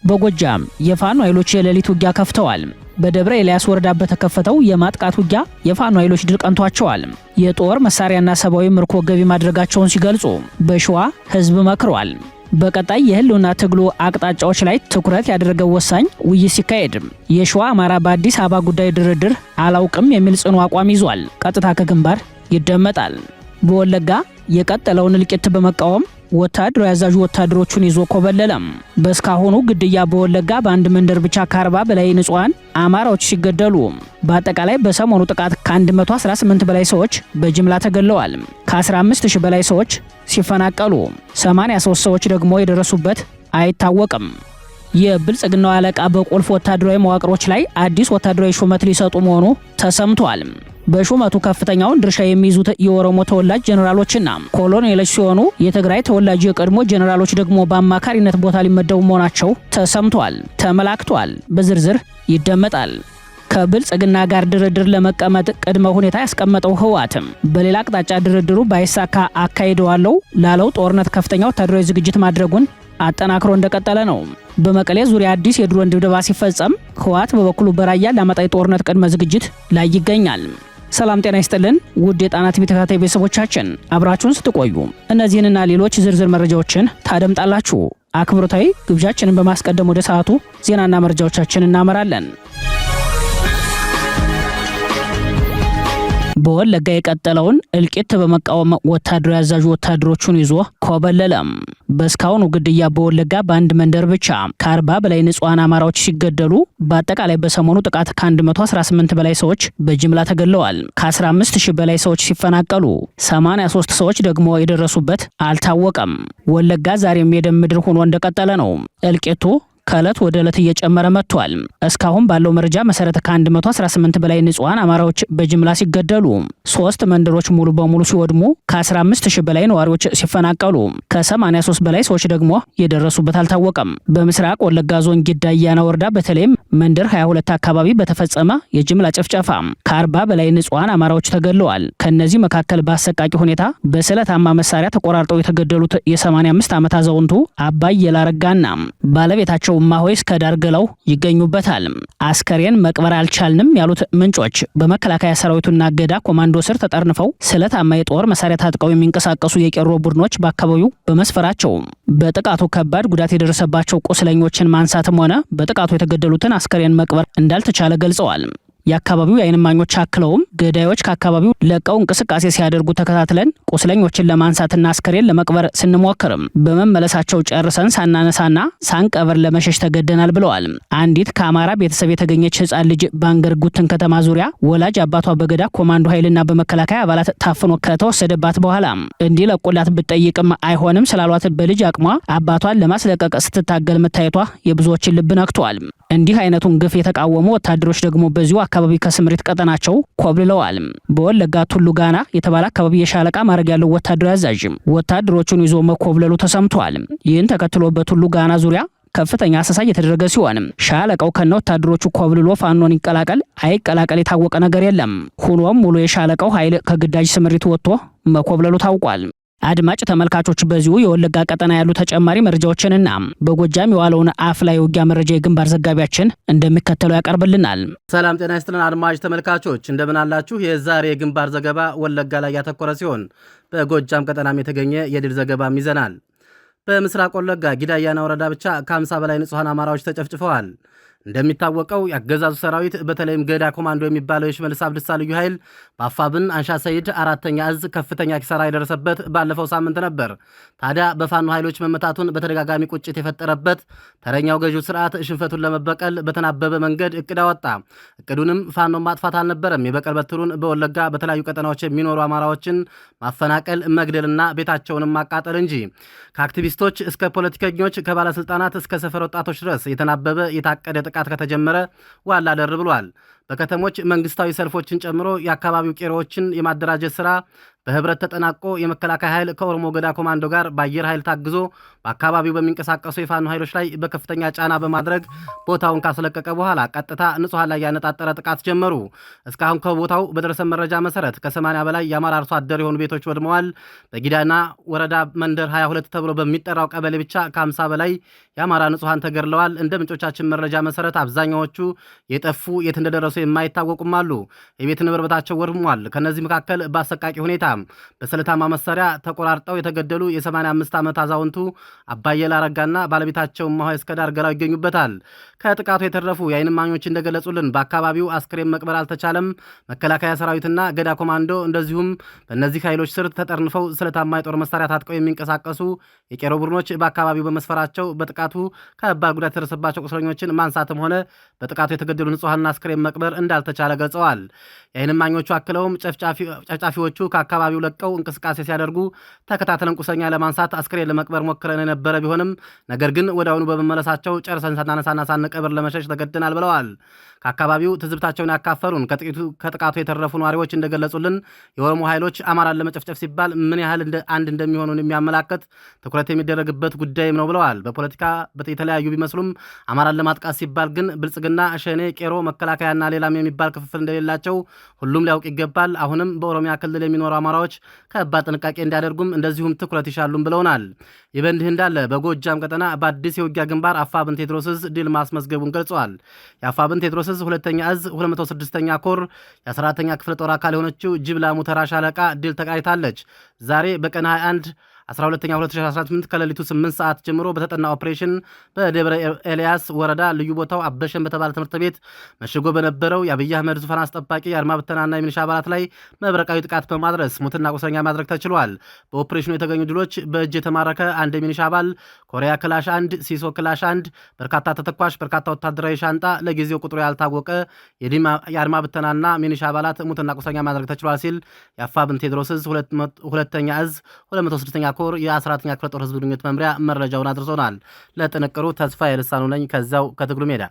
በጎጃም የፋኖ ኃይሎች የሌሊት ውጊያ ከፍተዋል። በደብረ ኤልያስ ወረዳ በተከፈተው የማጥቃት ውጊያ የፋኖ ኃይሎች ድል ቀንቷቸዋል። የጦር መሳሪያና ሰብአዊ ምርኮ ገቢ ማድረጋቸውን ሲገልጹ በሸዋ ህዝብ መክረዋል። በቀጣይ የህልውና ትግሉ አቅጣጫዎች ላይ ትኩረት ያደረገው ወሳኝ ውይይት ሲካሄድ የሸዋ አማራ በአዲስ አበባ ጉዳይ ድርድር አላውቅም የሚል ጽኑ አቋም ይዟል። ቀጥታ ከግንባር ይደመጣል። በወለጋ የቀጠለውን እልቂት በመቃወም ወታደራዊ አዛዡ ወታደሮቹን ይዞ ኮበለለም። በስካሁኑ ግድያ በወለጋ በአንድ መንደር ብቻ ከ40 በላይ ንጹሃን አማራዎች ሲገደሉ በአጠቃላይ በሰሞኑ ጥቃት ከ118 በላይ ሰዎች በጅምላ ተገለዋል። ከ15000 በላይ ሰዎች ሲፈናቀሉ 83 ሰዎች ደግሞ የደረሱበት አይታወቅም። የብልጽግናው አለቃ በቁልፍ ወታደራዊ መዋቅሮች ላይ አዲስ ወታደራዊ ሹመት ሊሰጡ መሆኑ ተሰምቷል። በሹመቱ ከፍተኛውን ድርሻ የሚይዙት የኦሮሞ ተወላጅ ጀነራሎችና ኮሎኔሎች ሲሆኑ የትግራይ ተወላጅ የቀድሞ ጀነራሎች ደግሞ በአማካሪነት ቦታ ሊመደቡ መሆናቸው ተሰምቷል፣ ተመላክቷል። በዝርዝር ይደመጣል። ከብልጽግና ጋር ድርድር ለመቀመጥ ቅድመ ሁኔታ ያስቀመጠው ህወሓትም በሌላ አቅጣጫ ድርድሩ ባይሳካ አካሂደዋለው ላለው ጦርነት ከፍተኛ ወታደራዊ ዝግጅት ማድረጉን አጠናክሮ እንደቀጠለ ነው። በመቀሌ ዙሪያ አዲስ የድሮን ድብደባ ሲፈጸም ህወሓት በበኩሉ በራያ ለአመጣይ ጦርነት ቅድመ ዝግጅት ላይ ይገኛል። ሰላም ጤና ይስጥልን ውድ የጣና ቲቪ ተከታታይ ቤተሰቦቻችን አብራችሁን ስትቆዩ እነዚህንና ሌሎች ዝርዝር መረጃዎችን ታደምጣላችሁ። አክብሮታዊ ግብዣችንን በማስቀደም ወደ ሰዓቱ ዜናና መረጃዎቻችን እናመራለን። በወለጋ የቀጠለውን እልቂት በመቃወም ወታደራዊ አዛዡ ወታደሮቹን ይዞ ኮበለለም። በስካሁኑ ግድያ በወለጋ በአንድ መንደር ብቻ ከ40 በላይ ንጹሃን አማራዎች ሲገደሉ በአጠቃላይ በሰሞኑ ጥቃት ከ118 በላይ ሰዎች በጅምላ ተገለዋል። ከ15000 በላይ ሰዎች ሲፈናቀሉ 83 ሰዎች ደግሞ የደረሱበት አልታወቀም። ወለጋ ዛሬም የደም ምድር ሆኖ እንደቀጠለ ነው። እልቂቱ ከዕለት ወደ ዕለት እየጨመረ መጥቷል። እስካሁን ባለው መረጃ መሰረት ከ118 በላይ ንጹሃን አማራዎች በጅምላ ሲገደሉ 3 መንደሮች ሙሉ በሙሉ ሲወድሙ ከ15000 በላይ ነዋሪዎች ሲፈናቀሉ ከ83 በላይ ሰዎች ደግሞ የደረሱበት አልታወቀም። በምስራቅ ወለጋ ዞን ጊዳ አያና ወረዳ በተለይም መንደር 22 አካባቢ በተፈጸመ የጅምላ ጭፍጨፋ ከ40 በላይ ንጹሃን አማራዎች ተገለዋል። ከነዚህ መካከል በአሰቃቂ ሁኔታ በስለታማ መሳሪያ ተቆራርጠው የተገደሉት የ85 ዓመት አዛውንቱ አባይ የላረጋና ባለቤታቸው ማሆይ እስከ ዳር ገለው ይገኙበታል። አስከሬን መቅበር አልቻልንም ያሉት ምንጮች በመከላከያ ሰራዊቱና ገዳ ኮማንዶ ስር ተጠርንፈው ስለታማ የጦር መሳሪያ ታጥቀው የሚንቀሳቀሱ የቄሮ ቡድኖች በአካባቢው በመስፈራቸው በጥቃቱ ከባድ ጉዳት የደረሰባቸው ቁስለኞችን ማንሳትም ሆነ በጥቃቱ የተገደሉትን አስከሬን መቅበር እንዳልተቻለ ገልጸዋል። የአካባቢው የዓይን እማኞች አክለውም ገዳዮች ከአካባቢው ለቀው እንቅስቃሴ ሲያደርጉ ተከታትለን ቁስለኞችን ለማንሳትና አስከሬን ለመቅበር ስንሞክርም በመመለሳቸው ጨርሰን ሳናነሳና ሳንቀበር ለመሸሽ ተገደናል ብለዋል። አንዲት ከአማራ ቤተሰብ የተገኘች ህፃን ልጅ ባንገርጉትን ከተማ ዙሪያ ወላጅ አባቷ በገዳ ኮማንዶ ኃይልና በመከላከያ አባላት ታፍኖ ከተወሰደባት በኋላ እንዲለቁላት ብትጠይቅም አይሆንም ስላሏት በልጅ አቅሟ አባቷን ለማስለቀቅ ስትታገል መታየቷ የብዙዎችን ልብ ነክቷል። እንዲህ አይነቱን ግፍ የተቃወሙ ወታደሮች ደግሞ በዚሁ አካባቢ ከስምሪት ቀጠናቸው ኮብልለዋል። በወለጋ ቱሉ ጋና የተባለ አካባቢ የሻለቃ ማዕረግ ያለው ወታደራዊ አዛዥ ወታደሮቹን ይዞ መኮብለሉ ተሰምቷል። ይህን ተከትሎ በቱሉ ጋና ዙሪያ ከፍተኛ አሰሳ እየተደረገ ሲሆን ሻለቃው ከነ ወታደሮቹ ኮብልሎ ፋኖን ይቀላቀል አይቀላቀል የታወቀ ነገር የለም። ሆኖም ሙሉ የሻለቃው ኃይል ከግዳጅ ስምሪት ወጥቶ መኮብለሉ ታውቋል። አድማጭ ተመልካቾች በዚሁ የወለጋ ቀጠና ያሉ ተጨማሪ መረጃዎችንና በጎጃም የዋለውን አፍላ የውጊያ መረጃ የግንባር ዘጋቢያችን እንደሚከተለው ያቀርብልናል። ሰላም ጤና ይስጥልን አድማጭ ተመልካቾች እንደምን አላችሁ? የዛሬ የግንባር ዘገባ ወለጋ ላይ ያተኮረ ሲሆን በጎጃም ቀጠናም የተገኘ የድል ዘገባም ይዘናል። በምስራቅ ወለጋ ጊዳ አያና ወረዳ ብቻ ከ50 በላይ ንጹሃን አማራዎች ተጨፍጭፈዋል። እንደሚታወቀው ያገዛዙ ሰራዊት በተለይም ገዳ ኮማንዶ የሚባለው የሽመልስ አብዲሳ ልዩ ኃይል በአፋብን አንሻ ሰይድ 4ኛ እዝ ከፍተኛ ኪሳራ የደረሰበት ባለፈው ሳምንት ነበር። ታዲያ በፋኖ ኃይሎች መመታቱን በተደጋጋሚ ቁጭት የፈጠረበት ተረኛው ገዢው ስርዓት ሽንፈቱን ለመበቀል በተናበበ መንገድ እቅድ አወጣ። እቅዱንም ፋኖን ማጥፋት አልነበረም። የበቀል በትሩን በወለጋ በተለያዩ ቀጠናዎች የሚኖሩ አማራዎችን ማፈናቀል፣ መግደልና ቤታቸውንም ማቃጠል እንጂ ከአክቲቪስቶች እስከ ፖለቲከኞች ከባለስልጣናት እስከ ሰፈር ወጣቶች ድረስ የተናበበ የታቀደ ጥቃት ከተጀመረ ዋላ ደር ብሏል። በከተሞች መንግስታዊ ሰልፎችን ጨምሮ የአካባቢው ቄሮዎችን የማደራጀት ስራ በህብረት ተጠናቆ የመከላከያ ኃይል ከኦሮሞ ገዳ ኮማንዶ ጋር በአየር ኃይል ታግዞ በአካባቢው በሚንቀሳቀሱ የፋኖ ኃይሎች ላይ በከፍተኛ ጫና በማድረግ ቦታውን ካስለቀቀ በኋላ ቀጥታ ንጹሃን ላይ ያነጣጠረ ጥቃት ጀመሩ። እስካሁን ከቦታው በደረሰ መረጃ መሰረት ከ80 በላይ የአማራ አርሶ አደር የሆኑ ቤቶች ወድመዋል። በጊዳና ወረዳ መንደር 22 ተብሎ በሚጠራው ቀበሌ ብቻ ከ50 በላይ የአማራ ንጹሃን ተገድለዋል። እንደ ምንጮቻችን መረጃ መሰረት አብዛኛዎቹ የጠፉ የት እንደደረሱ የማይታወቁም አሉ። የቤት ንብረታቸው ወድሟል። ከነዚህ መካከል በአሰቃቂ ሁኔታ በስለታማ መሳሪያ ተቆራርጠው የተገደሉ የ85 ዓመት አዛውንቱ አባየላ አረጋና ባለቤታቸው ማሆይ እስከዳር ገራው ይገኙበታል። ከጥቃቱ የተረፉ የዓይን እማኞች እንደገለጹልን በአካባቢው አስክሬን መቅበር አልተቻለም። መከላከያ ሰራዊትና ገዳ ኮማንዶ እንደዚሁም በእነዚህ ኃይሎች ስር ተጠርንፈው ስለታማ የጦር መሳሪያ ታጥቀው የሚንቀሳቀሱ የቄሮ ቡድኖች በአካባቢው በመስፈራቸው በጥቃቱ ከባድ ጉዳት የደረሰባቸው ቁስለኞችን ማንሳትም ሆነ በጥቃቱ የተገደሉ ንጹሃንና አስክሬን መቅበር እንዳልተቻለ ገልጸዋል። የዓይን እማኞቹ አክለውም ጨፍጫፊዎቹ ከአካባቢው ለቀው እንቅስቃሴ ሲያደርጉ ተከታትለን ቁስለኛ ለማንሳት አስክሬን ለመቅበር ሞክረን የነበረ ቢሆንም ነገር ግን ወዲያውኑ በመመለሳቸው ጨርሰን ሳናነሳና ሳንቀብር ለመሸሽ ተገድናል ብለዋል። ከአካባቢው ትዝብታቸውን ያካፈሩን ከጥቃቱ የተረፉ ነዋሪዎች እንደገለጹልን የኦሮሞ ኃይሎች አማራን ለመጨፍጨፍ ሲባል ምን ያህል አንድ እንደሚሆኑን የሚያመላክት ትኩረት የሚደረግበት ጉዳይም ነው ብለዋል። በፖለቲካ የተለያዩ ቢመስሉም አማራን ለማጥቃት ሲባል ግን ብልጽግና፣ ሸኔ፣ ቄሮ፣ መከላከያና ሌላም የሚባል ክፍፍል እንደሌላቸው ሁሉም ሊያውቅ ይገባል። አሁንም በኦሮሚያ ክልል የሚኖሩ አማራዎች ከባድ ጥንቃቄ እንዲያደርጉም እንደዚሁም ትኩረት ይሻሉም ብለውናል። ይህ በእንዲህ እንዳለ በጎጃም ቀጠና በአዲስ የውጊያ ግንባር አፋብን ቴዎድሮስ ዕዝ ድል ማስመዝገቡን ገልጸዋል። የአፋብን ቴዎድሮስ ዕዝ 2ኛ ዕዝ 206ኛ ኮር የ14ኛ ክፍለ ጦር አካል የሆነችው ጅብላ ሙተራ ሻለቃ ድል ተቀዳጅታለች። ዛሬ በቀን 21 12ኛ 2018 ከሌሊቱ 8 ሰዓት ጀምሮ በተጠና ኦፕሬሽን በደብረ ኤልያስ ወረዳ ልዩ ቦታው አበሸን በተባለ ትምህርት ቤት መሽጎ በነበረው የአብይ አህመድ ዙፋን አስጠባቂ የአድማ ብተናና የሚሊሻ አባላት ላይ መብረቃዊ ጥቃት በማድረስ ሙትና ቁስለኛ ማድረግ ተችሏል። በኦፕሬሽኑ የተገኙ ድሎች በእጅ የተማረከ አንድ የሚሊሻ አባል፣ ኮሪያ ክላሽ 1፣ ሲሶ ክላሽ 1፣ በርካታ ተተኳሽ፣ በርካታ ወታደራዊ ሻንጣ፣ ለጊዜው ቁጥሩ ያልታወቀ የአድማ ብተናና ሚሊሻ አባላት ሙትና ቁስለኛ ማድረግ ተችሏል ሲል የአፋብን ቴዎድሮስ ዕዝ 2ኛ ዕዝ 206ኛ ኮር የ14ኛ ክፍለ ጦር ህዝብ ግንኙነት መምሪያ መረጃውን አድርሶናል። ለጥንቅሩ ተስፋ የልሳኑ ነኝ ከዛው ከትግሉ ሜዳ።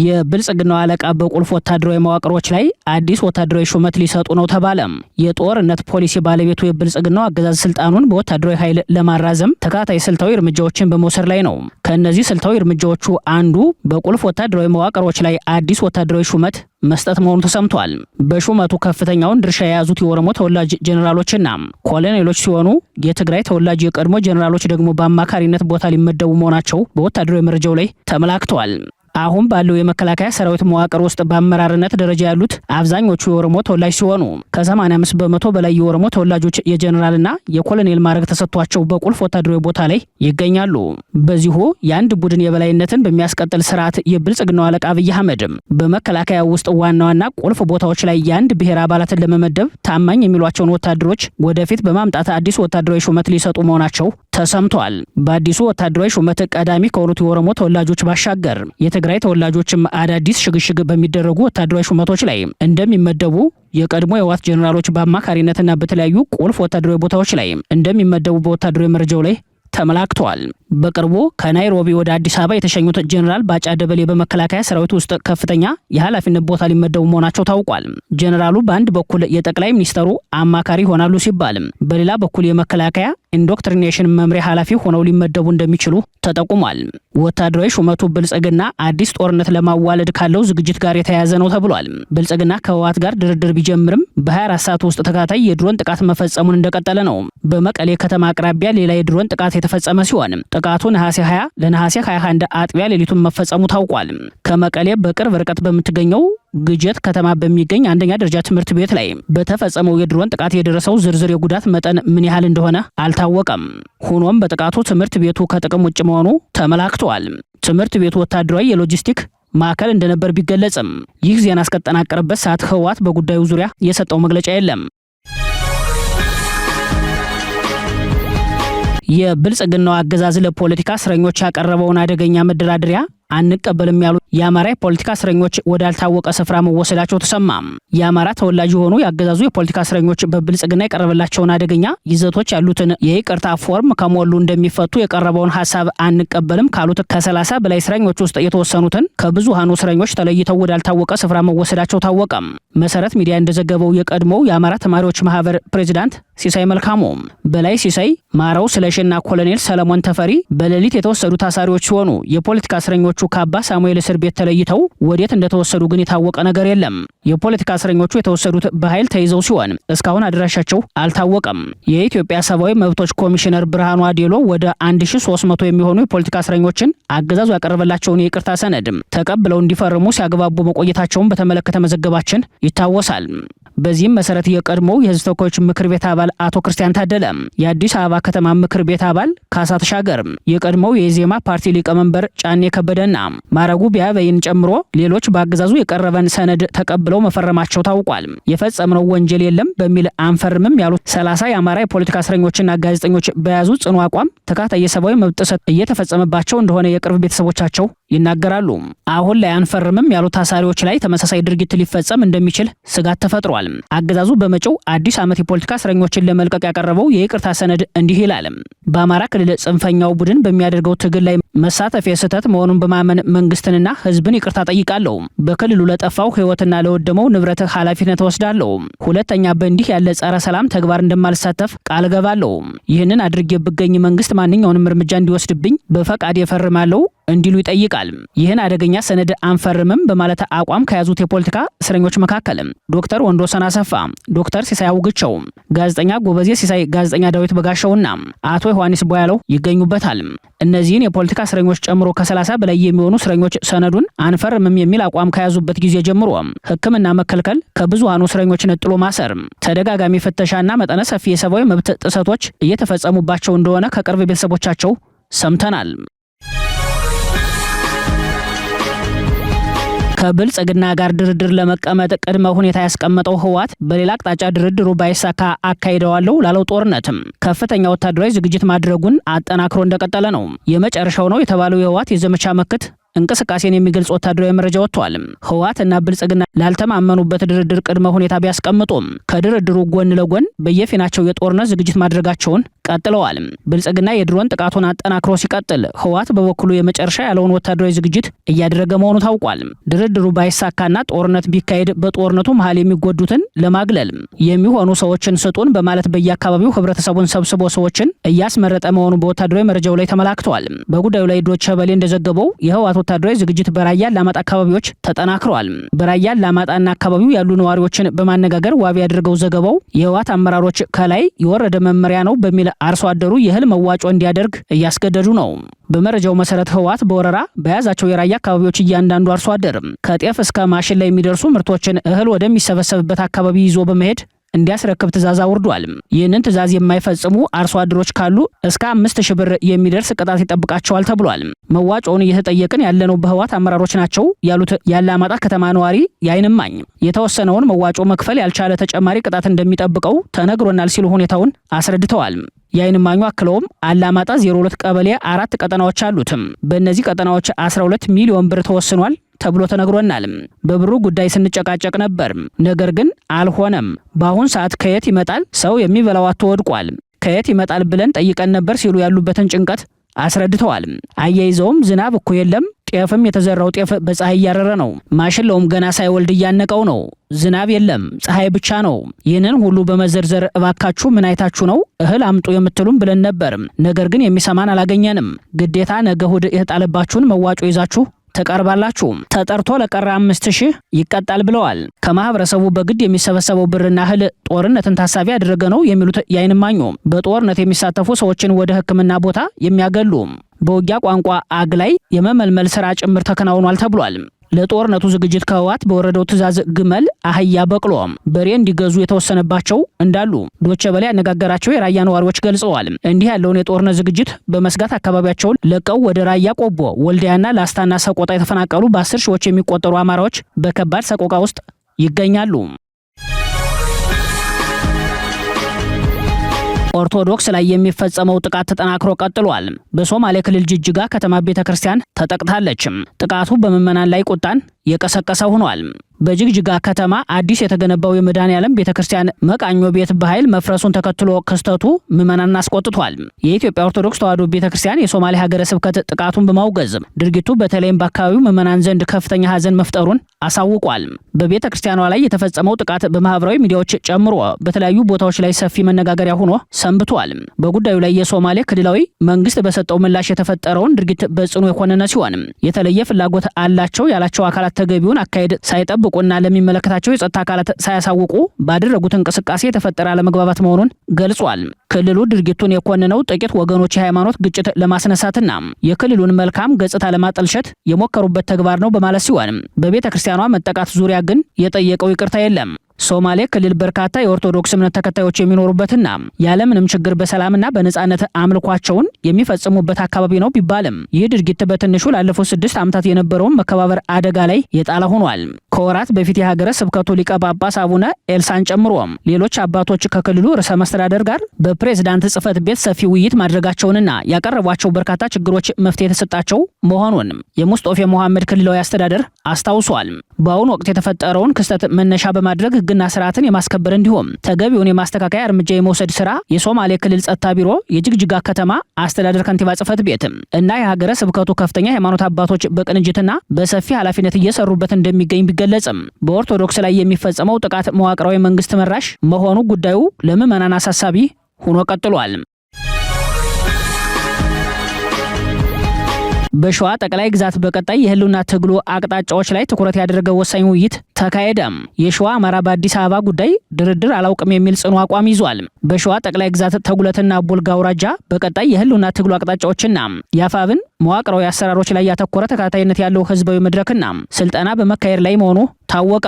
የብልጽግናው አለቃ በቁልፍ ወታደራዊ መዋቅሮች ላይ አዲስ ወታደራዊ ሹመት ሊሰጡ ነው ተባለ። የጦርነት ፖሊሲ ባለቤቱ የብልጽግናው አገዛዝ ስልጣኑን በወታደራዊ ኃይል ለማራዘም ተከታታይ ስልታዊ እርምጃዎችን በመውሰድ ላይ ነው። ከእነዚህ ስልታዊ እርምጃዎቹ አንዱ በቁልፍ ወታደራዊ መዋቅሮች ላይ አዲስ ወታደራዊ ሹመት መስጠት መሆኑ ተሰምቷል። በሹመቱ ከፍተኛውን ድርሻ የያዙት የኦሮሞ ተወላጅ ጀኔራሎችና ኮሎኔሎች ሲሆኑ የትግራይ ተወላጅ የቀድሞ ጀኔራሎች ደግሞ በአማካሪነት ቦታ ሊመደቡ መሆናቸው በወታደራዊ መረጃው ላይ ተመላክተዋል። አሁን ባለው የመከላከያ ሰራዊት መዋቅር ውስጥ በአመራርነት ደረጃ ያሉት አብዛኞቹ የኦሮሞ ተወላጅ ሲሆኑ ከ85 በመቶ በላይ የኦሮሞ ተወላጆች የጀነራልና የኮሎኔል ማዕረግ ተሰጥቷቸው በቁልፍ ወታደራዊ ቦታ ላይ ይገኛሉ። በዚሁ የአንድ ቡድን የበላይነትን በሚያስቀጥል ስርዓት የብልጽግናው አለቃ አብይ አህመድ በመከላከያ ውስጥ ዋና ዋና ቁልፍ ቦታዎች ላይ የአንድ ብሔር አባላትን ለመመደብ ታማኝ የሚሏቸውን ወታደሮች ወደፊት በማምጣት አዲስ ወታደራዊ ሹመት ሊሰጡ መሆናቸው ተሰምቷል። በአዲሱ ወታደራዊ ሹመት ቀዳሚ ከሆኑት የኦሮሞ ተወላጆች ባሻገር የትግራይ ተወላጆችም አዳዲስ ሽግሽግ በሚደረጉ ወታደራዊ ሹመቶች ላይ እንደሚመደቡ የቀድሞ የህወሓት ጀነራሎች በአማካሪነትና በተለያዩ ቁልፍ ወታደራዊ ቦታዎች ላይ እንደሚመደቡ በወታደራዊ መረጃው ላይ ተመላክቷል። በቅርቡ ከናይሮቢ ወደ አዲስ አበባ የተሸኙት ጀነራል ባጫ ደበሌ በመከላከያ ሰራዊት ውስጥ ከፍተኛ የኃላፊነት ቦታ ሊመደቡ መሆናቸው ታውቋል። ጀነራሉ በአንድ በኩል የጠቅላይ ሚኒስተሩ አማካሪ ይሆናሉ ሲባል፣ በሌላ በኩል የመከላከያ ኢንዶክትሪኔሽን መምሪያ ኃላፊ ሆነው ሊመደቡ እንደሚችሉ ተጠቁሟል። ወታደራዊ ሹመቱ ብልጽግና አዲስ ጦርነት ለማዋለድ ካለው ዝግጅት ጋር የተያያዘ ነው ተብሏል። ብልጽግና ከህወሓት ጋር ድርድር ቢጀምርም በ24 ሰዓት ውስጥ ተከታታይ የድሮን ጥቃት መፈጸሙን እንደቀጠለ ነው። በመቀሌ ከተማ አቅራቢያ ሌላ የድሮን ጥቃት የተፈጸመ ሲሆን ጥቃቱ ነሐሴ 20 ለነሐሴ 21 አጥቢያ ሌሊቱን መፈጸሙ ታውቋል። ከመቀሌ በቅርብ ርቀት በምትገኘው ግጀት ከተማ በሚገኝ አንደኛ ደረጃ ትምህርት ቤት ላይ በተፈጸመው የድሮን ጥቃት የደረሰው ዝርዝር የጉዳት መጠን ምን ያህል እንደሆነ አልታወቀም። ሆኖም በጥቃቱ ትምህርት ቤቱ ከጥቅም ውጭ መሆኑ ተመላክቷል። ትምህርት ቤቱ ወታደራዊ የሎጂስቲክ ማዕከል እንደነበር ቢገለጽም ይህ ዜና እስከተጠናቀረበት ሰዓት ህወሓት በጉዳዩ ዙሪያ የሰጠው መግለጫ የለም። የብልጽግናው አገዛዝ ለፖለቲካ እስረኞች ያቀረበውን አደገኛ መደራደሪያ አንቀበልም ያሉ የአማራ የፖለቲካ እስረኞች ወዳልታወቀ ስፍራ መወሰዳቸው ተሰማ። የአማራ ተወላጅ የሆኑ ያገዛዙ የፖለቲካ እስረኞች በብልጽግና የቀረበላቸውን አደገኛ ይዘቶች ያሉትን የይቅርታ ፎርም ከሞሉ እንደሚፈቱ የቀረበውን ሐሳብ አንቀበልም ካሉት ከ30 በላይ እስረኞች ውስጥ የተወሰኑትን ከብዙሃኑ እስረኞች ተለይተው ወዳልታወቀ ስፍራ መወሰዳቸው ታወቀ። መሰረት ሚዲያ እንደዘገበው የቀድሞው የአማራ ተማሪዎች ማህበር ፕሬዝዳንት ሲሳይ መልካሙ፣ በላይ ሲሳይ፣ ማራው ስለሽና ኮሎኔል ሰለሞን ተፈሪ በሌሊት የተወሰዱ ታሳሪዎች ሲሆኑ የፖለቲካ እስረኞቹ ከአባ ሳሙኤል እስር ቤት ተለይተው ወዴት እንደተወሰዱ ግን የታወቀ ነገር የለም። የፖለቲካ እስረኞቹ የተወሰዱት በኃይል ተይዘው ሲሆን እስካሁን አድራሻቸው አልታወቀም። የኢትዮጵያ ሰብአዊ መብቶች ኮሚሽነር ብርሃኑ አዴሎ ወደ 1300 የሚሆኑ የፖለቲካ እስረኞችን አገዛዙ ያቀረበላቸውን የይቅርታ ሰነድ ተቀብለው እንዲፈርሙ ሲያግባቡ መቆየታቸውን በተመለከተ መዘገባችን ይታወሳል። በዚህም መሰረት የቀድሞው የህዝብ ተወካዮች ምክር ቤት አባል አቶ ክርስቲያን ታደለ፣ የአዲስ አበባ ከተማ ምክር ቤት አባል ካሳ ተሻገር፣ የቀድሞው የኢዜማ ፓርቲ ሊቀመንበር ጫኔ ከበደና ማረጉ ቢያበይን ጨምሮ ሌሎች በአገዛዙ የቀረበን ሰነድ ተቀብለው መፈረማቸው ታውቋል። የፈጸምነው ወንጀል የለም በሚል አንፈርምም ያሉት 30 የአማራ የፖለቲካ እስረኞችና ጋዜጠኞች በያዙ ጽኑ አቋም ተከታታይ የሰብአዊ መብት ጥሰት እየተፈጸመባቸው እንደሆነ የቅርብ ቤተሰቦቻቸው ይናገራሉ። አሁን ላይ አንፈርምም ያሉት ታሳሪዎች ላይ ተመሳሳይ ድርጊት ሊፈጸም እንደሚችል ስጋት ተፈጥሯል። አገዛዙ በመጪው አዲስ ዓመት የፖለቲካ እስረኞችን ለመልቀቅ ያቀረበው የይቅርታ ሰነድ እንዲህ ይላል። በአማራ ክልል ጽንፈኛው ቡድን በሚያደርገው ትግል ላይ መሳተፍ የስህተት መሆኑን በማመን መንግስትንና ህዝብን ይቅርታ ጠይቃለሁ። በክልሉ ለጠፋው ህይወትና ለወደመው ንብረት ኃላፊነት ወስዳለሁ። ሁለተኛ በእንዲህ ያለ ጸረ ሰላም ተግባር እንደማልሳተፍ ቃል ገባለሁ። ይህንን አድርጌ ብገኝ መንግስት ማንኛውንም እርምጃ እንዲወስድብኝ በፈቃድ እፈርማለሁ እንዲሉ ይጠይቃል። ይህን አደገኛ ሰነድ አንፈርምም በማለት አቋም ከያዙት የፖለቲካ እስረኞች መካከል ዶክተር ወንዶሰን አሰፋ፣ ዶክተር ሲሳይ አውግቸው፣ ጋዜጠኛ ጎበዜ ሲሳይ፣ ጋዜጠኛ ዳዊት በጋሻውና አቶ ዮሐንስ ቦያለው ይገኙበታል። እነዚህን የፖለቲካ እስረኞች ጨምሮ ከ30 በላይ የሚሆኑ እስረኞች ሰነዱን አንፈርምም የሚል አቋም ከያዙበት ጊዜ ጀምሮ ሕክምና መከልከል፣ ከብዙሃኑ እስረኞች ነጥሎ ማሰር፣ ተደጋጋሚ ፍተሻና መጠነ ሰፊ የሰብአዊ መብት ጥሰቶች እየተፈጸሙባቸው እንደሆነ ከቅርብ ቤተሰቦቻቸው ሰምተናል። ከብልጽግና ጋር ድርድር ለመቀመጥ ቅድመ ሁኔታ ያስቀመጠው ህወሓት በሌላ አቅጣጫ ድርድሩ ባይሳካ አካሂደዋለሁ ላለው ጦርነትም ከፍተኛ ወታደራዊ ዝግጅት ማድረጉን አጠናክሮ እንደቀጠለ ነው። የመጨረሻው ነው የተባለው የህወሓት የዘመቻ መክት እንቅስቃሴን የሚገልጽ ወታደራዊ መረጃ ወጥቷል። ህወሓትና ብልጽግና ላልተማመኑበት ድርድር ቅድመ ሁኔታ ቢያስቀምጡም ከድርድሩ ጎን ለጎን በየፊናቸው የጦርነት ዝግጅት ማድረጋቸውን ቀጥለዋል። ብልጽግና የድሮን ጥቃቱን አጠናክሮ ሲቀጥል፣ ህወሓት በበኩሉ የመጨረሻ ያለውን ወታደራዊ ዝግጅት እያደረገ መሆኑ ታውቋል። ድርድሩ ባይሳካና ጦርነት ቢካሄድ በጦርነቱ መሃል የሚጎዱትን ለማግለል የሚሆኑ ሰዎችን ስጡን በማለት በየአካባቢው ህብረተሰቡን ሰብስቦ ሰዎችን እያስመረጠ መሆኑ በወታደራዊ መረጃው ላይ ተመላክቷል። በጉዳዩ ላይ ዶቼ ቬለ እንደዘገበው የህወሓት ወታደራዊ ዝግጅት በራያ አላማጣ አካባቢዎች ተጠናክሯል። በራያ አላማጣና አካባቢው ያሉ ነዋሪዎችን በማነጋገር ዋቢ ያደረገው ዘገባው የህወሓት አመራሮች ከላይ የወረደ መመሪያ ነው በሚል አርሶ አደሩ የእህል መዋጮ እንዲያደርግ እያስገደዱ ነው። በመረጃው መሰረት ህወሓት በወረራ በያዛቸው የራያ አካባቢዎች እያንዳንዱ አርሶ አደር ከጤፍ እስከ ማሽን ላይ የሚደርሱ ምርቶችን እህል ወደሚሰበሰብበት አካባቢ ይዞ በመሄድ እንዲያስረክብ ትእዛዝ አውርዷል። ይህንን ትእዛዝ የማይፈጽሙ አርሶ አደሮች ካሉ እስከ 5000 ብር የሚደርስ ቅጣት ይጠብቃቸዋል ተብሏል። መዋጮውን እየተጠየቅን ያለነው በህወሓት አመራሮች ናቸው ያሉት የአላማጣ ከተማ ነዋሪ የዓይን እማኝ የተወሰነውን መዋጮ መክፈል ያልቻለ ተጨማሪ ቅጣት እንደሚጠብቀው ተነግሮናል ሲሉ ሁኔታውን አስረድተዋል። የዓይን እማኙ አክለውም አላማጣ 02 ቀበሌ 4 ቀጠናዎች አሉትም። በእነዚህ ቀጠናዎች 12 ሚሊዮን ብር ተወስኗል ተብሎ ተነግሮናል። በብሩ ጉዳይ ስንጨቃጨቅ ነበር፣ ነገር ግን አልሆነም። በአሁን ሰዓት ከየት ይመጣል? ሰው የሚበላው አጥቶ ወድቋል። ከየት ይመጣል ብለን ጠይቀን ነበር ሲሉ ያሉበትን ጭንቀት አስረድተዋል። አያይዘውም ዝናብ እኮ የለም፣ ጤፍም የተዘራው ጤፍ በፀሐይ እያረረ ነው። ማሽላውም ገና ሳይወልድ እያነቀው ነው። ዝናብ የለም፣ ፀሐይ ብቻ ነው። ይህንን ሁሉ በመዘርዘር እባካችሁ ምን አይታችሁ ነው እህል አምጡ የምትሉም ብለን ነበር። ነገር ግን የሚሰማን አላገኘንም። ግዴታ ነገ እሁድ የተጣለባችሁን መዋጮ ይዛችሁ ተቀርባላችሁ። ተጠርቶ ለቀረ 5000 ይቀጣል ብለዋል። ከማህበረሰቡ በግድ የሚሰበሰበው ብርና እህል ጦርነትን ታሳቢ ያደረገ ነው የሚሉት የዓይን እማኙ በጦርነት የሚሳተፉ ሰዎችን ወደ ሕክምና ቦታ የሚያገሉ በውጊያ ቋንቋ አግላይ የመመልመል ስራ ጭምር ተከናውኗል ተብሏል። ለጦርነቱ ዝግጅት ከህወሓት በወረደው ትእዛዝ ግመል፣ አህያ፣ በቅሎ፣ በሬ እንዲገዙ የተወሰነባቸው እንዳሉ ዶቼ ቬለ ያነጋገራቸው የራያ ነዋሪዎች ገልጸዋል። እንዲህ ያለውን የጦርነት ዝግጅት በመስጋት አካባቢያቸውን ለቀው ወደ ራያ ቆቦ፣ ወልዲያና ላስታና ሰቆጣ የተፈናቀሉ በ10 ሺዎች የሚቆጠሩ አማራዎች በከባድ ሰቆቃ ውስጥ ይገኛሉ። ኦርቶዶክስ ላይ የሚፈጸመው ጥቃት ተጠናክሮ ቀጥሏል። በሶማሌ ክልል ጅጅጋ ከተማ ቤተክርስቲያን ተጠቅታለች። ጥቃቱ በምዕመናን ላይ ቁጣን የቀሰቀሰ ሆኗል። በጅግጅጋ ከተማ አዲስ የተገነባው የመድኃኔዓለም ቤተክርስቲያን መቃኞ ቤት በኃይል መፍረሱን ተከትሎ ክስተቱ ምዕመናንን አስቆጥቷል። የኢትዮጵያ ኦርቶዶክስ ተዋሕዶ ቤተክርስቲያን የሶማሌ ሀገረ ስብከት ጥቃቱን በማውገዝ ድርጊቱ በተለይም በአካባቢው ምዕመናን ዘንድ ከፍተኛ ሐዘን መፍጠሩን አሳውቋል። በቤተክርስቲያኗ ላይ የተፈጸመው ጥቃት በማህበራዊ ሚዲያዎች ጨምሮ በተለያዩ ቦታዎች ላይ ሰፊ መነጋገሪያ ሆኖ ሰንብቷል። በጉዳዩ ላይ የሶማሌ ክልላዊ መንግስት በሰጠው ምላሽ የተፈጠረውን ድርጊት በጽኑ የኮነነ ሲሆን የተለየ ፍላጎት አላቸው ያላቸው አካላት ተገቢውን አካሄድ ሳይጠብቁና ለሚመለከታቸው የጸጥታ አካላት ሳያሳውቁ ባደረጉት እንቅስቃሴ የተፈጠረ አለመግባባት መሆኑን ገልጿል። ክልሉ ድርጊቱን የኮነነው ጥቂት ወገኖች የሃይማኖት ግጭት ለማስነሳትና የክልሉን መልካም ገጽታ ለማጠልሸት የሞከሩበት ተግባር ነው በማለት ሲሆን በቤተ ክርስቲያኗ መጠቃት ዙሪያ ግን የጠየቀው ይቅርታ የለም። ሶማሌ ክልል በርካታ የኦርቶዶክስ እምነት ተከታዮች የሚኖሩበትና ያለምንም ችግር በሰላምና በነጻነት አምልኳቸውን የሚፈጽሙበት አካባቢ ነው ቢባልም ይህ ድርጊት በትንሹ ላለፉት 6 ዓመታት የነበረውን መከባበር አደጋ ላይ የጣለ ሆኗል። ከወራት በፊት የሀገረ ስብከቱ ሊቀ ጳጳስ አቡነ ኤልሳን ጨምሮ ሌሎች አባቶች ከክልሉ ርዕሰ መስተዳደር ጋር በፕሬዝዳንት ጽሕፈት ቤት ሰፊ ውይይት ማድረጋቸውንና ያቀረቧቸው በርካታ ችግሮች መፍትሄ የተሰጣቸው መሆኑን የሙስጦፌ መሐመድ ክልላዊ አስተዳደር አስታውሷል። በአሁኑ ወቅት የተፈጠረውን ክስተት መነሻ በማድረግ ሕግና ስርዓትን የማስከበር እንዲሁም ተገቢውን የማስተካከያ እርምጃ የመውሰድ ስራ የሶማሌ ክልል ጸጥታ ቢሮ፣ የጅግጅጋ ከተማ አስተዳደር ከንቲባ ጽሕፈት ቤት እና የሀገረ ስብከቱ ከፍተኛ ሃይማኖት አባቶች በቅንጅትና በሰፊ ኃላፊነት እየሰሩበት እንደሚገኝ ቢገለጽም በኦርቶዶክስ ላይ የሚፈጸመው ጥቃት መዋቅራዊ መንግስት መራሽ መሆኑ ጉዳዩ ለምዕመናን አሳሳቢ ሆኖ ቀጥሏል። በሸዋ ጠቅላይ ግዛት በቀጣይ የህልውና ትግሉ አቅጣጫዎች ላይ ትኩረት ያደረገ ወሳኝ ውይይት ተካሄደ። የሸዋ አማራ በአዲስ አበባ ጉዳይ ድርድር አላውቅም የሚል ጽኑ አቋም ይዟል። በሸዋ ጠቅላይ ግዛት ተጉለትና ቡልጋ አውራጃ በቀጣይ የህልውና ትግሉ አቅጣጫዎችና የአፋብን መዋቅራዊ አሰራሮች ላይ ያተኮረ ተከታታይነት ያለው ህዝባዊ መድረክና ስልጠና በመካሄድ ላይ መሆኑ ታወቀ።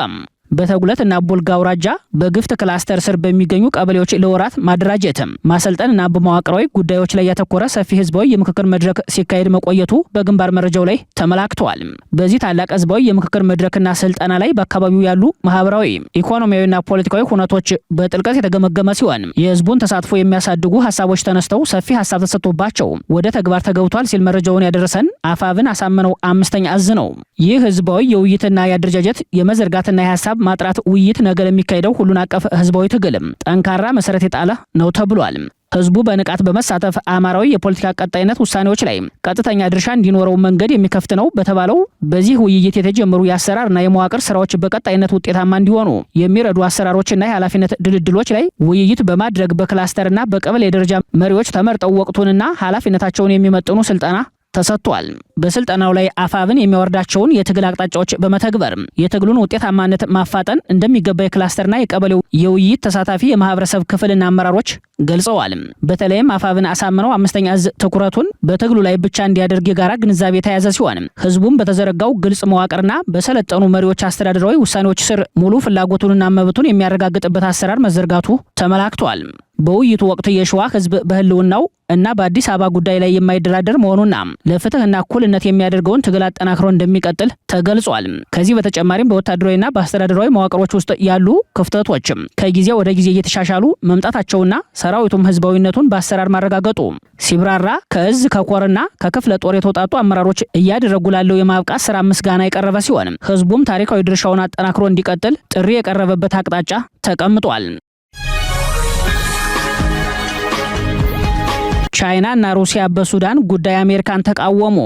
በተጉለትና ቡልጋ አውራጃ በግፍት ክላስተር ስር በሚገኙ ቀበሌዎች ለወራት ማደራጀት፣ ማሰልጠንና በመዋቅራዊ ጉዳዮች ላይ ያተኮረ ሰፊ ህዝባዊ የምክክር መድረክ ሲካሄድ መቆየቱ በግንባር መረጃው ላይ ተመላክቷል። በዚህ ታላቅ ህዝባዊ የምክክር መድረክና ስልጠና ላይ በአካባቢው ያሉ ማህበራዊ፣ ኢኮኖሚያዊና ፖለቲካዊ ሁነቶች በጥልቀት የተገመገመ ሲሆን የህዝቡን ተሳትፎ የሚያሳድጉ ሀሳቦች ተነስተው ሰፊ ሀሳብ ተሰጥቶባቸው ወደ ተግባር ተገብቷል ሲል መረጃውን ያደረሰን አፋብን አሳምነው 5ኛ እዝ ነው። ይህ ህዝባዊ የውይይትና የአደረጃጀት የመዘርጋትና የሀሳብ ማጥራት ውይይት ነገ ለሚካሄደው ሁሉን አቀፍ ህዝባዊ ትግልም ጠንካራ መሰረት የጣለ ነው ተብሏል። ህዝቡ በንቃት በመሳተፍ አማራዊ የፖለቲካ ቀጣይነት ውሳኔዎች ላይ ቀጥተኛ ድርሻ እንዲኖረው መንገድ የሚከፍት ነው በተባለው በዚህ ውይይት የተጀመሩ የአሰራርና የመዋቅር ስራዎች በቀጣይነት ውጤታማ እንዲሆኑ የሚረዱ አሰራሮችና የኃላፊነት ድልድሎች ላይ ውይይት በማድረግ በክላስተርና በቀበሌ ደረጃ መሪዎች ተመርጠው ወቅቱንና ኃላፊነታቸውን የሚመጥኑ ስልጠና ተሰጥቷል። በስልጠናው ላይ አፋብን የሚያወርዳቸውን የትግል አቅጣጫዎች በመተግበር የትግሉን ውጤታማነት ማፋጠን እንደሚገባ የክላስተርና የቀበሌው የውይይት ተሳታፊ የማህበረሰብ ክፍልና አመራሮች ገልጸዋል። በተለይም አፋብን አሳምነው 5ኛ እዝ ትኩረቱን በትግሉ ላይ ብቻ እንዲያደርግ የጋራ ግንዛቤ የተያዘ ሲሆን ህዝቡም በተዘረጋው ግልጽ መዋቅርና በሰለጠኑ መሪዎች አስተዳደራዊ ውሳኔዎች ስር ሙሉ ፍላጎቱንና መብቱን የሚያረጋግጥበት አሰራር መዘርጋቱ ተመላክቷል። በውይይቱ ወቅት የሸዋ ህዝብ በህልውናው እና በአዲስ አበባ ጉዳይ ላይ የማይደራደር መሆኑና ለፍትህና እኩልነት የሚያደርገውን ትግል አጠናክሮ እንደሚቀጥል ተገልጿል። ከዚህ በተጨማሪም በወታደራዊና በአስተዳደራዊ መዋቅሮች ውስጥ ያሉ ክፍተቶችም ከጊዜ ወደ ጊዜ እየተሻሻሉ መምጣታቸውና ሰራዊቱም ህዝባዊነቱን በአሰራር ማረጋገጡ ሲብራራ ከእዝ ከኮርና ከክፍለ ጦር የተውጣጡ አመራሮች እያደረጉ ላለው የማብቃት ስራ ምስጋና የቀረበ ሲሆን ህዝቡም ታሪካዊ ድርሻውን አጠናክሮ እንዲቀጥል ጥሪ የቀረበበት አቅጣጫ ተቀምጧል። ቻይና እና ሩሲያ በሱዳን ጉዳይ አሜሪካን ተቃወሙ።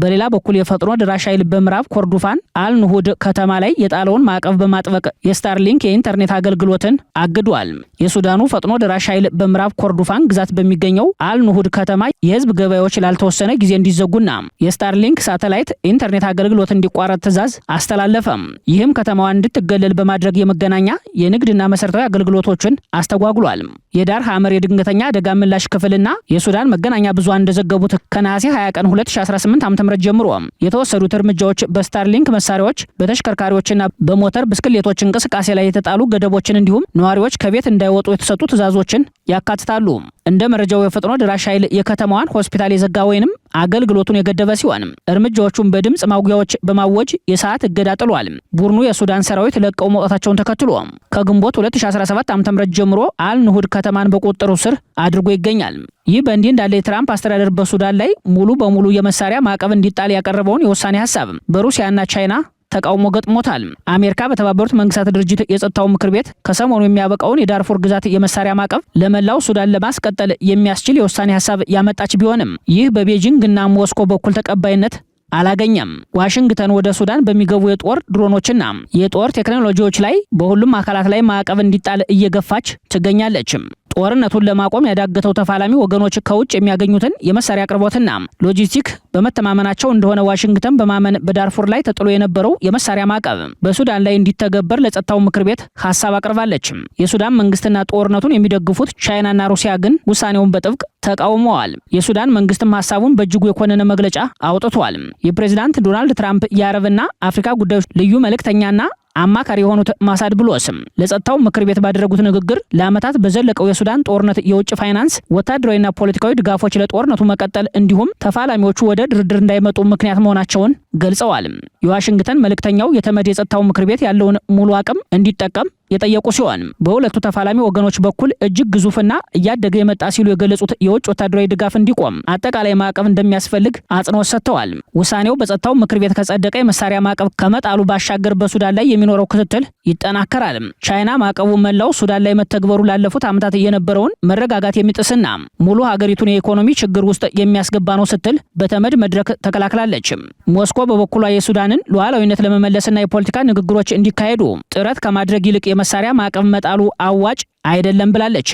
በሌላ በኩል የፈጥኖ ደራሽ ኃይል በምዕራብ ኮርዶፋን አልኑሁድ ከተማ ላይ የጣለውን ማዕቀብ በማጥበቅ የስታርሊንክ የኢንተርኔት አገልግሎትን አግዷል። የሱዳኑ ፈጥኖ ደራሽ ኃይል በምዕራብ ኮርዶፋን ግዛት በሚገኘው አልኑሁድ ከተማ የህዝብ ገበያዎች ላልተወሰነ ጊዜ እንዲዘጉና የስታርሊንክ ሳተላይት ኢንተርኔት አገልግሎት እንዲቋረጥ ትዕዛዝ አስተላለፈም። ይህም ከተማዋ እንድትገለል በማድረግ የመገናኛ የንግድና መሰረታዊ አገልግሎቶችን አስተጓጉሏል። የዳር ሐመር የድንገተኛ አደጋ ምላሽ ክፍልና የሱዳን መገናኛ ብዙሃን እንደዘገቡት ከነሐሴ 20 ቀን 2018 ዓ.ም ጀምሮ የተወሰዱት እርምጃዎች በስታርሊንክ መሳሪያዎች፣ በተሽከርካሪዎችና በሞተር ብስክሌቶች እንቅስቃሴ ላይ የተጣሉ ገደቦችን እንዲሁም ነዋሪዎች ከቤት እንዳይወጡ እንዳይወጡ የተሰጡ ትዕዛዞችን ያካትታሉ። እንደ መረጃው የፈጥኖ ደራሽ ኃይል የከተማዋን ሆስፒታል የዘጋ ወይንም አገልግሎቱን የገደበ ሲሆን እርምጃዎቹን በድምጽ ማጉያዎች በማወጅ የሰዓት እገዳ ጥሏል። ቡድኑ የሱዳን ሰራዊት ለቀው መውጣታቸውን ተከትሎ ከግንቦት 2017 ዓ.ም ጀምሮ አልኑሁድ ከተማን በቁጥጥሩ ስር አድርጎ ይገኛል። ይህ በእንዲህ እንዳለ የትራምፕ አስተዳደር በሱዳን ላይ ሙሉ በሙሉ የመሳሪያ ማዕቀብ እንዲጣል ያቀረበውን የውሳኔ ሀሳብ በሩሲያና ቻይና ተቃውሞ ገጥሞታል። አሜሪካ በተባበሩት መንግስታት ድርጅት የጸጥታው ምክር ቤት ከሰሞኑ የሚያበቃውን የዳርፉር ግዛት የመሳሪያ ማዕቀብ ለመላው ሱዳን ለማስቀጠል የሚያስችል የውሳኔ ሀሳብ ያመጣች ቢሆንም ይህ በቤጂንግ እና ሞስኮ በኩል ተቀባይነት አላገኘም። ዋሽንግተን ወደ ሱዳን በሚገቡ የጦር ድሮኖችና የጦር ቴክኖሎጂዎች ላይ በሁሉም አካላት ላይ ማዕቀብ እንዲጣል እየገፋች ትገኛለች። ጦርነቱን ለማቆም ያዳገተው ተፋላሚ ወገኖች ከውጭ የሚያገኙትን የመሳሪያ አቅርቦትና ሎጂስቲክ በመተማመናቸው እንደሆነ ዋሽንግተን በማመን በዳርፉር ላይ ተጥሎ የነበረው የመሳሪያ ማዕቀብ በሱዳን ላይ እንዲተገበር ለጸጥታው ምክር ቤት ሐሳብ አቅርባለች። የሱዳን መንግስትና ጦርነቱን የሚደግፉት ቻይናና ሩሲያ ግን ውሳኔውን በጥብቅ ተቃውመዋል። የሱዳን መንግስትም ሐሳቡን በእጅጉ የኮነነ መግለጫ አውጥቷል። የፕሬዝዳንት ዶናልድ ትራምፕ የአረብና አፍሪካ ጉዳዮች ልዩ መልእክተኛና አማካሪ የሆኑት ማሳድ ብሎስም ለጸጥታው ምክር ቤት ባደረጉት ንግግር ለዓመታት በዘለቀው የሱዳን ጦርነት የውጭ ፋይናንስ፣ ወታደራዊና ፖለቲካዊ ድጋፎች ለጦርነቱ መቀጠል እንዲሁም ተፋላሚዎቹ ወደ ድርድር እንዳይመጡ ምክንያት መሆናቸውን ገልጸዋል። የዋሽንግተን መልእክተኛው የተመድ የጸጥታው ምክር ቤት ያለውን ሙሉ አቅም እንዲጠቀም የጠየቁ ሲሆን በሁለቱ ተፋላሚ ወገኖች በኩል እጅግ ግዙፍና እያደገ የመጣ ሲሉ የገለጹት የውጭ ወታደራዊ ድጋፍ እንዲቆም አጠቃላይ ማዕቀብ እንደሚያስፈልግ አጽንኦት ሰጥተዋል። ውሳኔው በጸጥታው ምክር ቤት ከጸደቀ የመሳሪያ ማዕቀብ ከመጣሉ ባሻገር በሱዳን ላይ የሚኖረው ክትትል ይጠናከራል። ቻይና ማዕቀቡ መላው ሱዳን ላይ መተግበሩ ላለፉት ዓመታት የነበረውን መረጋጋት የሚጥስና ሙሉ ሀገሪቱን የኢኮኖሚ ችግር ውስጥ የሚያስገባ ነው ስትል በተመድ መድረክ ተከላክላለች። ሞስኮ በበኩሏ የሱዳንን ሉዓላዊነት ለመመለስና የፖለቲካ ንግግሮች እንዲካሄዱ ጥረት ከማድረግ ይልቅ የመሳሪያ ማዕቀብ መጣሉ አዋጭ አይደለም ብላለች።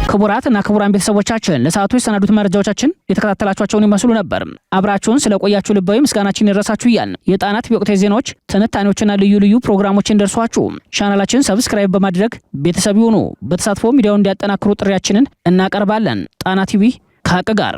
ክቡራትና ክቡራን ቤተሰቦቻችን ለሰዓቱ የሰናዱት መረጃዎቻችን የተከታተላችኋቸውን ይመስሉ ነበር። አብራችሁን ስለቆያችሁ ልባዊ ምስጋናችን ይድረሳችሁ እያልን የጣና ቲቪ ወቅታዊ ዜናዎች፣ ትንታኔዎችና ልዩ ልዩ ፕሮግራሞችን ደርሷችሁ ቻናላችን ሰብስክራይብ በማድረግ ቤተሰብ ይሁኑ። በተሳትፎ ሚዲያውን እንዲያጠናክሩ ጥሪያችንን እናቀርባለን። ጣና ቲቪ ከሀቅ ጋር